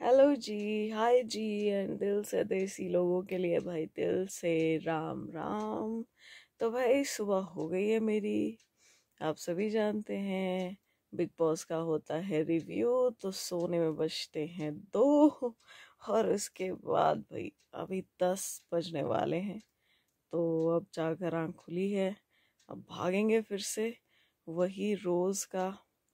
Hello ji, hi ji. And दिल से देसी लोगों के लिए भाई दिल से राम राम। तो भाई सुबह हो गई है मेरी। आप सभी जानते हैं बिग बॉस का होता है रिव्यू, तो सोने में बजते हैं 2 और उसके बाद भाई अभी 10 बजने वाले हैं। तो अब जाकर आँख खुली है, अब भागेंगे फिर से वही रोज का,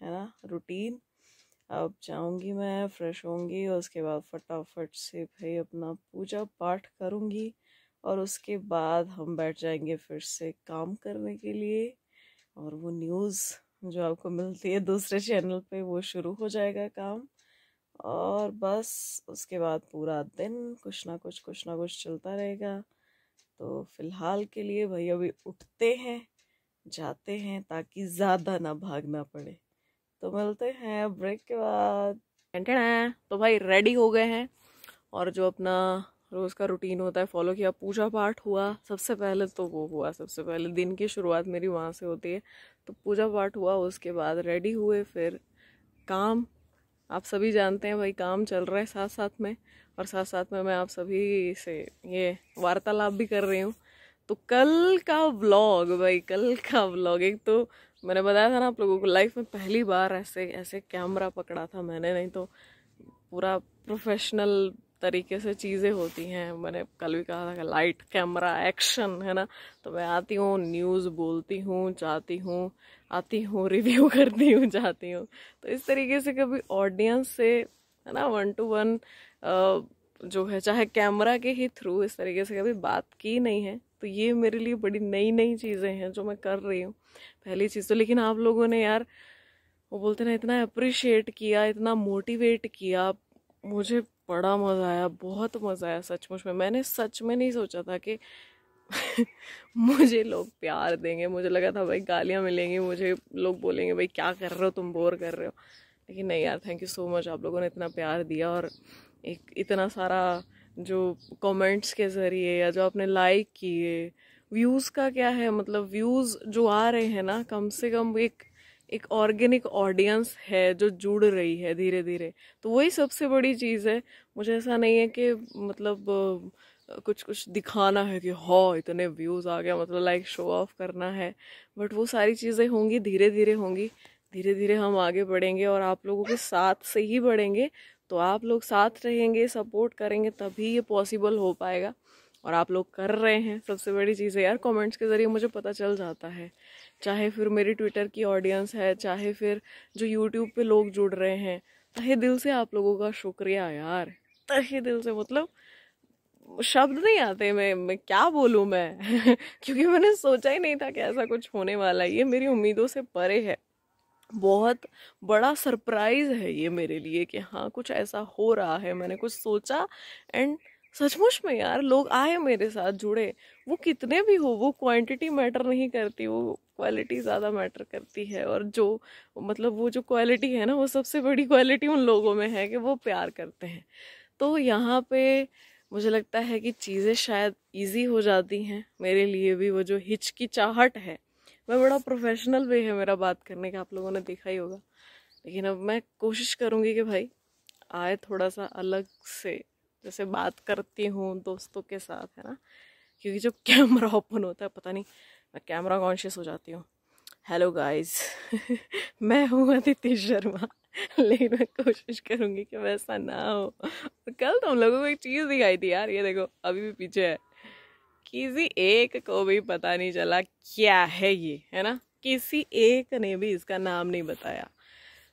है ना, रूटीन। अब जाऊंगी, मैं फ्रेश होंगी और उसके बाद फटाफट से भाई अपना पूजा पाठ करूंगी और उसके बाद हम बैठ जाएंगे फिर से काम करने के लिए। और वो न्यूज़ जो आपको मिलती है दूसरे चैनल पे, वो शुरू हो जाएगा काम। और बस उसके बाद पूरा दिन कुछ ना कुछ चलता रहेगा। तो फिलहाल के लिए भाई अभी उठते हैं, जाते हैं ताकि ज़्यादा ना भागना पड़े। तो मिलते हैं ब्रेक के बाद। एंटेना तो भाई रेडी हो गए हैं और जो अपना रोज का रूटीन होता है फॉलो किया। पूजा पाठ हुआ सबसे पहले, तो वो हुआ सबसे पहले, दिन की शुरुआत मेरी वहाँ से होती है। तो पूजा पाठ हुआ, उसके बाद रेडी हुए, फिर काम। आप सभी जानते हैं भाई काम चल रहा है साथ साथ में, और साथ साथ में मैं आप सभी से ये वार्तालाप भी कर रही हूँ। तो कल का व्लॉग भाई, कल का व्लॉग, एक तो मैंने बताया था ना आप लोगों को, लाइफ में पहली बार ऐसे ऐसे कैमरा पकड़ा था मैंने। नहीं तो पूरा प्रोफेशनल तरीके से चीज़ें होती हैं। मैंने कल भी कहा था कि लाइट कैमरा एक्शन, है ना। तो मैं आती हूँ, न्यूज़ बोलती हूँ, जाती हूँ, आती हूँ, रिव्यू करती हूँ, जाती हूँ। तो इस तरीके से कभी ऑडियंस से, है ना, 1 to 1 जो है, चाहे कैमरा के ही थ्रू, इस तरीके से कभी बात की नहीं है। तो ये मेरे लिए बड़ी नई नई चीज़ें हैं जो मैं कर रही हूँ, पहली चीज़ तो। लेकिन आप लोगों ने यार, वो बोलते ना, इतना अप्रिशिएट किया, इतना मोटिवेट किया, मुझे बड़ा मज़ा आया, बहुत मज़ा आया सचमुच में। मैंने सच में नहीं सोचा था कि मुझे लोग प्यार देंगे। मुझे लगा था भाई गालियाँ मिलेंगी, मुझे लोग बोलेंगे भाई क्या कर रहे हो तुम, बोर कर रहे हो। लेकिन नहीं यार, थैंक यू सो मच, आप लोगों ने इतना प्यार दिया। और एक इतना सारा जो कमेंट्स के ज़रिए, या जो आपने लाइक किए, व्यूज़ का क्या है, मतलब व्यूज़ जो आ रहे हैं ना, कम से कम एक एक ऑर्गेनिक ऑडियंस है जो जुड़ रही है धीरे धीरे। तो वही सबसे बड़ी चीज़ है। मुझे ऐसा नहीं है कि मतलब कुछ कुछ दिखाना है कि हाँ इतने व्यूज़ आ गया, मतलब लाइक शो ऑफ करना है। बट वो सारी चीज़ें होंगी, धीरे धीरे होंगी। धीरे धीरे हम आगे बढ़ेंगे और आप लोगों के साथ से ही बढ़ेंगे। तो आप लोग साथ रहेंगे, सपोर्ट करेंगे, तभी ये पॉसिबल हो पाएगा। और आप लोग कर रहे हैं, सबसे बड़ी चीज़ है यार। कमेंट्स के ज़रिए मुझे पता चल जाता है, चाहे फिर मेरी ट्विटर की ऑडियंस है, चाहे फिर जो यूट्यूब पे लोग जुड़ रहे हैं। तहे दिल से आप लोगों का शुक्रिया यार, तहे दिल से। मतलब शब्द नहीं आते, मैं क्या बोलूँ मैं क्योंकि मैंने सोचा ही नहीं था कि ऐसा कुछ होने वाला है। ये मेरी उम्मीदों से परे है। बहुत बड़ा सरप्राइज है ये मेरे लिए कि हाँ कुछ ऐसा हो रहा है, मैंने कुछ सोचा। एंड सचमुच में यार लोग आए मेरे साथ, जुड़े। वो कितने भी हो, वो क्वांटिटी मैटर नहीं करती, वो क्वालिटी ज़्यादा मैटर करती है। और जो मतलब वो जो क्वालिटी है ना, वो सबसे बड़ी क्वालिटी उन लोगों में है कि वो प्यार करते हैं। तो यहाँ पे मुझे लगता है कि चीज़ें शायद इजी हो जाती हैं मेरे लिए भी। वो जो हिचकिचाहट है, मैं बड़ा प्रोफेशनल वे है मेरा बात करने का, आप लोगों ने देखा ही होगा। लेकिन अब मैं कोशिश करूँगी कि भाई आए थोड़ा सा अलग से, जैसे बात करती हूँ दोस्तों के साथ, है ना। क्योंकि जब कैमरा ओपन होता है, पता नहीं, मैं कैमरा कॉन्शियस हो जाती हूँ। हेलो गाइस मैं हूँ अदिति शर्मा लेकिन मैं कोशिश करूंगी कि वैसा ना हो। कल तुम लोगों को एक चीज दिखाई थी यार, ये देखो अभी भी पीछे है। किसी एक को भी पता नहीं चला क्या है ये, है ना। किसी एक ने भी इसका नाम नहीं बताया।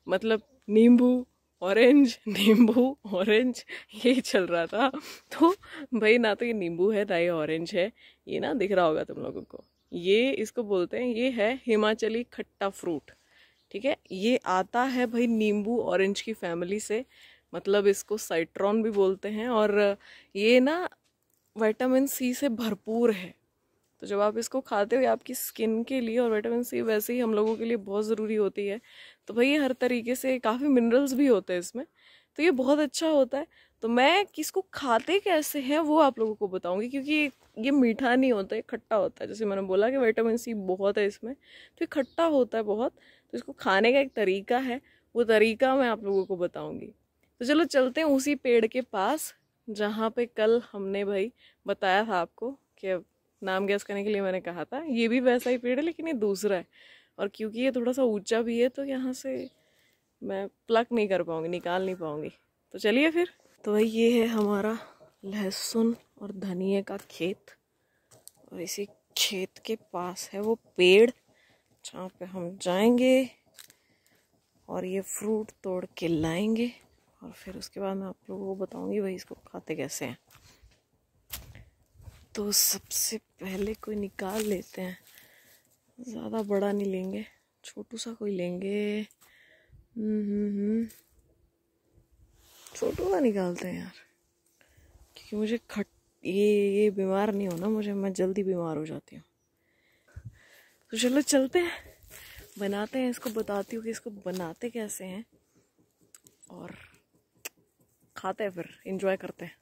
मतलब नींबू ऑरेंज, नींबू ऑरेंज, यही चल रहा था। तो भाई ना तो ये नींबू है ना ये ऑरेंज है। ये ना दिख रहा होगा तुम लोगों को, ये इसको बोलते हैं, ये है हिमाचली खट्टा फ्रूट। ठीक है, ये आता है भाई नींबू ऑरेंज की फैमिली से। मतलब इसको साइट्रॉन भी बोलते हैं। और ये ना विटामिन सी से भरपूर है। तो जब आप इसको खाते हो, ये आपकी स्किन के लिए, और विटामिन सी वैसे ही हम लोगों के लिए बहुत ज़रूरी होती है। तो भाई ये हर तरीके से, काफ़ी मिनरल्स भी होते हैं इसमें, तो ये बहुत अच्छा होता है। तो मैं किसको खाते कैसे हैं वो आप लोगों को बताऊंगी, क्योंकि ये मीठा नहीं होता है, खट्टा होता है। जैसे मैंने बोला कि विटामिन सी बहुत है इसमें, तो ये खट्टा होता है बहुत। तो इसको खाने का एक तरीका है, वो तरीका मैं आप लोगों को बताऊंगी। तो चलो चलते हैं उसी पेड़ के पास जहाँ पे कल हमने भाई बताया था आपको कि नाम गैस करने के लिए मैंने कहा था। ये भी वैसा ही पेड़ है लेकिन ये दूसरा है, और क्योंकि ये थोड़ा सा ऊंचा भी है तो यहाँ से मैं प्लक नहीं कर पाऊँगी, निकाल नहीं पाऊँगी। तो चलिए फिर। तो भाई ये है हमारा लहसुन और धनिए का खेत, और इसी खेत के पास है वो पेड़ जहाँ पे हम जाएंगे और ये फ्रूट तोड़ के लाएंगे, और फिर उसके बाद मैं आप लोगों को बताऊंगी भाई इसको खाते कैसे हैं। तो सबसे पहले कोई निकाल लेते हैं, ज़्यादा बड़ा नहीं लेंगे, छोटू सा कोई लेंगे। छोटू सा निकालते हैं यार, क्योंकि मुझे ये बीमार नहीं होना मुझे, मैं जल्दी बीमार हो जाती हूँ। तो चलो चलते हैं, बनाते हैं इसको, बताती हूँ कि इसको बनाते कैसे हैं और खाते हैं, फिर एंजॉय करते हैं।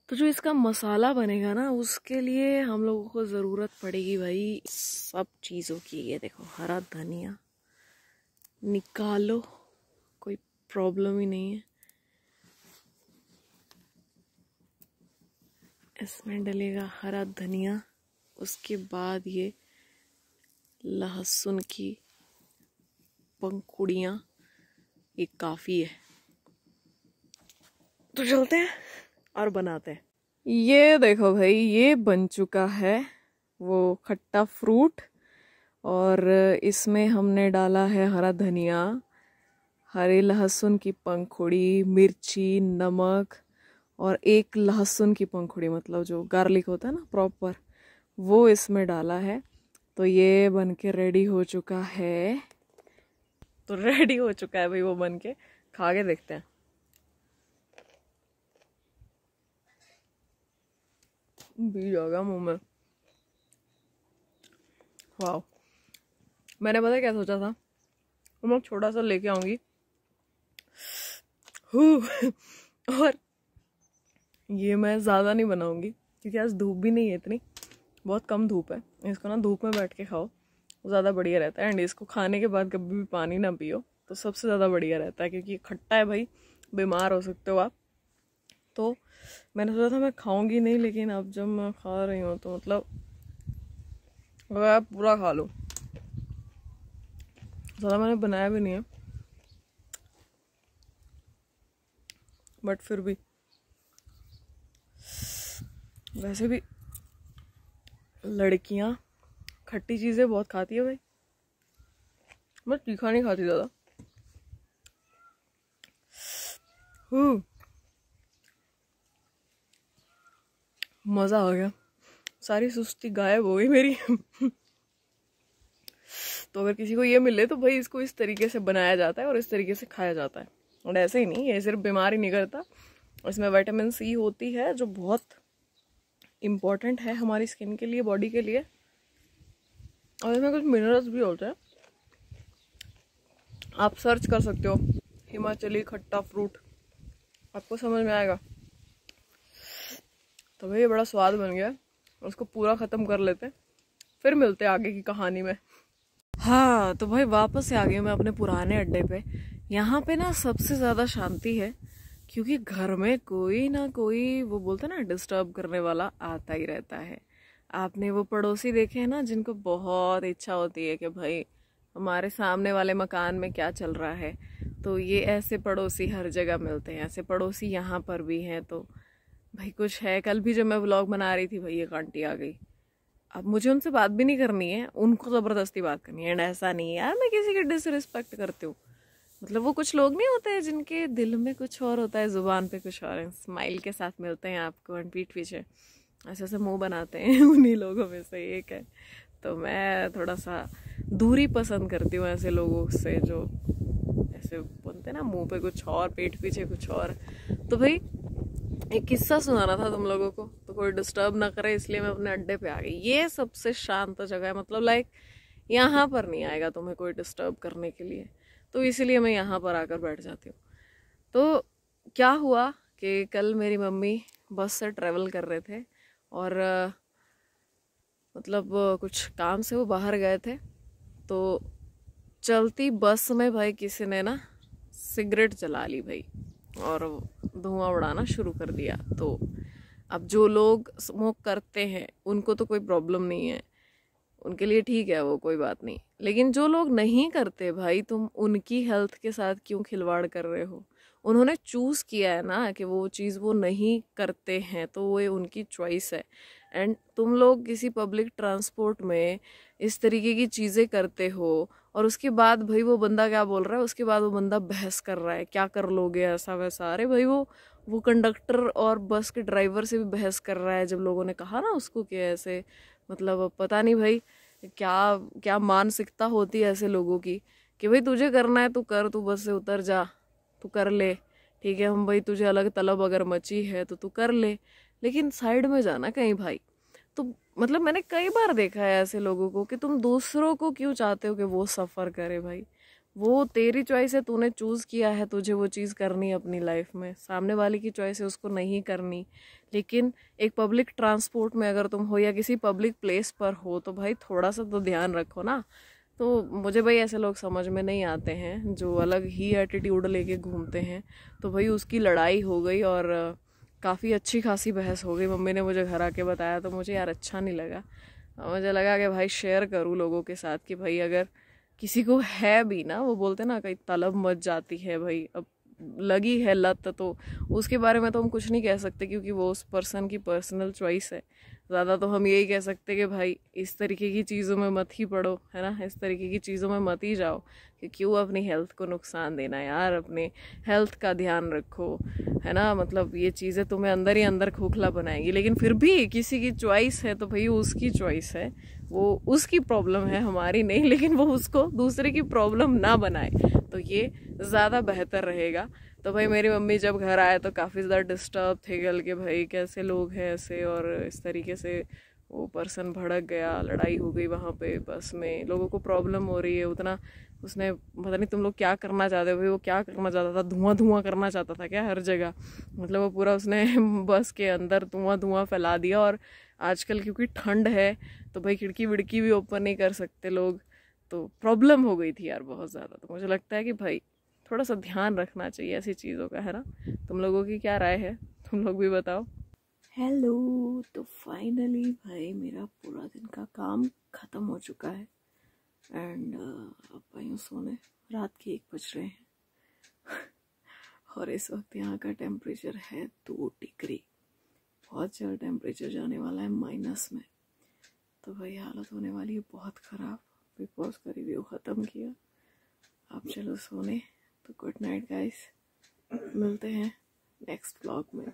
तो जो इसका मसाला बनेगा ना, उसके लिए हम लोगों को ज़रूरत पड़ेगी भाई सब चीज़ों की। ये देखो हरा धनिया निकालो, कोई प्रॉब्लम ही नहीं है। इसमें डलेगा हरा धनिया, उसके बाद ये लहसुन की पंखुड़ियाँ, ये काफ़ी है। तो चलते हैं और बनाते हैं। ये देखो भाई ये बन चुका है वो खट्टा फ्रूट, और इसमें हमने डाला है हरा धनिया, हरे लहसुन की पंखुड़ी, मिर्ची, नमक, और एक लहसुन की पंखुड़ी मतलब जो गार्लिक होता है ना प्रॉपर, वो इसमें डाला है। तो ये बन के रेडी हो चुका है। तो रेडी हो चुका है भाई वो बन के, खा के देखते हैं। बीज आ गया मुंह में। वाह, मैंने पता क्या सोचा था, मैं छोटा सा लेके आऊंगी और ये मैं ज़्यादा नहीं बनाऊंगी क्योंकि आज धूप भी नहीं है इतनी, बहुत कम धूप है। इसको ना धूप में बैठ के खाओ, ज़्यादा बढ़िया रहता है। एंड इसको खाने के बाद कभी भी पानी ना पियो तो सबसे ज़्यादा बढ़िया रहता है, क्योंकि खट्टा है भाई, बीमार हो सकते हो आप। तो मैंने सोचा था मैं खाऊंगी नहीं, लेकिन अब जब मैं खा रही हूँ तो मतलब मैं पूरा खा लूँ। ज़्यादा मैंने बनाया भी नहीं है, बट फिर भी वैसे भी लड़कियां खट्टी चीज़ें बहुत खाती है भाई, मैं तीखा नहीं खाती ज़्यादा। मज़ा आ गया, सारी सुस्ती गायब हो गई मेरी। तो अगर किसी को ये मिले तो भाई इसको इस तरीके से बनाया जाता है और इस तरीके से खाया जाता है। और ऐसे ही नहीं, ये सिर्फ बीमार ही नहीं करता, इसमें विटामिन सी होती है जो बहुत इम्पोर्टेंट है हमारी स्किन के लिए, बॉडी के लिए, और इसमें कुछ मिनरल्स भी होते हैं। आप सर्च कर सकते हो हिमाचली खट्टा फ्रूट, आपको समझ में आएगा। तो भाई ये बड़ा स्वाद बन गया, उसको पूरा ख़त्म कर लेते हैं, फिर मिलते हैं आगे की कहानी में। हाँ तो भाई वापस से आ गई मैं अपने पुराने अड्डे पे। यहाँ पे ना सबसे ज़्यादा शांति है, क्योंकि घर में कोई ना कोई वो बोलते ना डिस्टर्ब करने वाला आता ही रहता है। आपने वो पड़ोसी देखे हैं ना जिनको बहुत इच्छा होती है कि भाई हमारे सामने वाले मकान में क्या चल रहा है। तो ये ऐसे पड़ोसी हर जगह मिलते हैं, ऐसे पड़ोसी यहाँ पर भी हैं। तो भाई कुछ है, कल भी जब मैं व्लॉग बना रही थी भाई एक आंटी आ गई, अब मुझे उनसे बात भी नहीं करनी है, उनको ज़बरदस्ती बात करनी है। एंड ऐसा नहीं है यार मैं किसी की डिसरिस्पेक्ट करती हूँ, मतलब वो कुछ लोग नहीं होते हैं जिनके दिल में कुछ और होता है, ज़ुबान पे कुछ और है, स्माइल के साथ मिलते हैं आपको एंड पीठ पीछे ऐसे ऐसे मुंह बनाते हैं। उन्हीं लोगों में से एक है। तो मैं थोड़ा सा दूरी पसंद करती हूँ ऐसे लोगों से जो ऐसे बोलते हैं ना मुंह पे कुछ और पीठ पीछे कुछ और। तो भाई एक किस्सा सुनाना था तुम लोगों को, तो कोई डिस्टर्ब ना करे इसलिए मैं अपने अड्डे पे आ गई। ये सबसे शांत जगह है, मतलब लाइक यहाँ पर नहीं आएगा तुम्हें कोई डिस्टर्ब करने के लिए, तो इसीलिए मैं यहाँ पर आकर बैठ जाती हूँ। तो क्या हुआ कि कल मेरी मम्मी बस से ट्रेवल कर रहे थे और मतलब कुछ काम से वो बाहर गए थे। तो चलती बस में भाई किसी ने ना सिगरेट जला ली भाई, और धुआं उड़ाना शुरू कर दिया। तो अब जो लोग स्मोक करते हैं उनको तो कोई प्रॉब्लम नहीं है, उनके लिए ठीक है, वो कोई बात नहीं। लेकिन जो लोग नहीं करते भाई, तुम उनकी हेल्थ के साथ क्यों खिलवाड़ कर रहे हो? उन्होंने चूज किया है ना कि वो चीज़ वो नहीं करते हैं, तो वो उनकी चॉइस है। एंड तुम लोग किसी पब्लिक ट्रांसपोर्ट में इस तरीके की चीज़ें करते हो, और उसके बाद भाई वो बंदा क्या बोल रहा है, उसके बाद वो बंदा बहस कर रहा है क्या कर लोगे ऐसा वैसा। अरे भाई वो कंडक्टर और बस के ड्राइवर से भी बहस कर रहा है जब लोगों ने कहा ना उसको कि ऐसे, मतलब पता नहीं भाई क्या क्या मानसिकता होती है ऐसे लोगों की कि भाई तुझे करना है तू कर, तू बस से उतर जा, तू कर ले, ठीक है, हम भाई तुझे अलग तलब अगर मची है तो तू कर ले, लेकिन साइड में जाना कहीं भाई। तो मतलब मैंने कई बार देखा है ऐसे लोगों को कि तुम दूसरों को क्यों चाहते हो कि वो सफ़र करे भाई? वो तेरी चॉइस है, तूने चूज किया है, तुझे वो चीज़ करनी है अपनी लाइफ में। सामने वाले की चॉइस है, उसको नहीं करनी। लेकिन एक पब्लिक ट्रांसपोर्ट में अगर तुम हो या किसी पब्लिक प्लेस पर हो तो भाई थोड़ा सा तो ध्यान रखो ना। तो मुझे भाई ऐसे लोग समझ में नहीं आते हैं जो अलग ही एटीट्यूड लेके घूमते हैं। तो भाई उसकी लड़ाई हो गई और काफ़ी अच्छी खासी बहस हो गई। मम्मी ने मुझे घर आके बताया तो मुझे यार अच्छा नहीं लगा। मुझे लगा कि भाई शेयर करूँ लोगों के साथ कि भाई अगर किसी को है भी ना, वो बोलते ना कहीं तलब मच जाती है भाई, अब लगी है लत, तो उसके बारे में तो हम कुछ नहीं कह सकते क्योंकि वो उस पर्सन की पर्सनल चॉइस है। ज़्यादा तो हम यही कह सकते कि भाई इस तरीके की चीज़ों में मत ही पड़ो, है ना, इस तरीके की चीज़ों में मत ही जाओ कि क्यों अपनी हेल्थ को नुकसान देना यार। अपने हेल्थ का ध्यान रखो, है ना। मतलब ये चीज़ें तुम्हें अंदर ही अंदर खोखला बनाएंगी, लेकिन फिर भी किसी की चॉइस है तो भाई उसकी चॉइस है, वो उसकी प्रॉब्लम है, हमारी नहीं। लेकिन वो उसको दूसरे की प्रॉब्लम ना बनाए तो ये ज़्यादा बेहतर रहेगा। तो भाई मेरी मम्मी जब घर आए तो काफ़ी ज़्यादा डिस्टर्ब थे कल के भाई कैसे लोग हैं ऐसे, और इस तरीके से वो पर्सन भड़क गया, लड़ाई हो गई वहाँ पे बस में, लोगों को प्रॉब्लम हो रही है उतना। उसने पता नहीं तुम लोग क्या करना चाहते हो भाई, वो क्या करना चाहता था, धुआं धुआं करना चाहता था क्या हर जगह? मतलब वो पूरा उसने बस के अंदर धुआं धुआं फैला दिया। और आजकल क्योंकि ठंड है तो भाई खिड़की विड़की भी ओपन नहीं कर सकते लोग, तो प्रॉब्लम हो गई थी यार बहुत ज़्यादा। तो मुझे लगता है कि भाई थोड़ा सा ध्यान रखना चाहिए ऐसी चीज़ों का, है ना। तुम लोगों की क्या राय है, तुम लोग भी बताओ। हेलो, तो फाइनली भाई मेरा पूरा दिन का काम ख़त्म हो चुका है एंड अब भाई सोने, रात के 1 बज रहे हैं और इस वक्त यहाँ का टेम्परेचर है 2 डिग्री। बहुत ज़्यादा टेम्परेचर जाने वाला है माइनस में। तो भाई हालत होने वाली है बहुत ख़राब। बिग बॉस का रिव्यू ख़त्म किया, अब चलो सोने। तो गुड नाइट गाइस, मिलते हैं नेक्स्ट व्लॉग में।